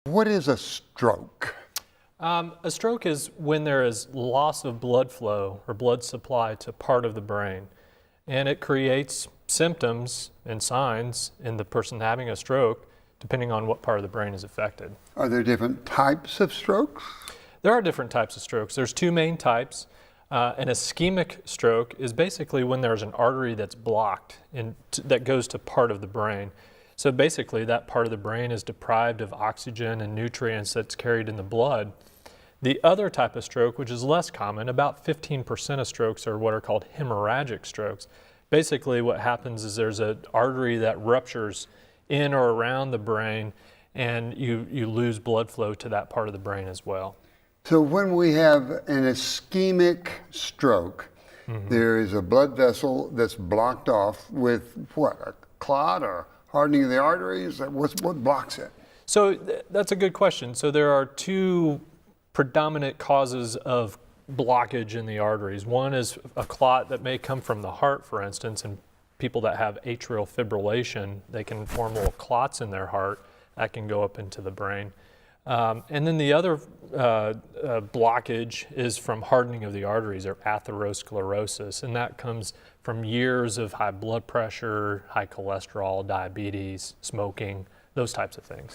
What is a stroke? A stroke is when there is loss of blood flow or blood supply to part of the brain, and it creates symptoms and signs in the person having a stroke depending on what part of the brain is affected. Are there different types of strokes? There are different types of strokes. There's two main types. An ischemic stroke is basically when there's an artery that's blocked that goes to part of the brain. So basically that part of the brain is deprived of oxygen and nutrients that's carried in the blood. The other type of stroke, which is less common, about 15% of strokes are what are called hemorrhagic strokes. Basically what happens is there's an artery that ruptures in or around the brain, and you lose blood flow to that part of the brain as well. So when we have an ischemic stroke, there is a blood vessel that's blocked off with what, a clot or hardening of the arteries? What blocks it? So that's a good question. So there are two predominant causes of blockage in the arteries. One is a clot that may come from the heart, for instance, and people that have atrial fibrillation, they can form little clots in their heart that can go up into the brain. And then the other blockage is from hardening of the arteries, or atherosclerosis, and that comes from years of high blood pressure, high cholesterol, diabetes, smoking, those types of things.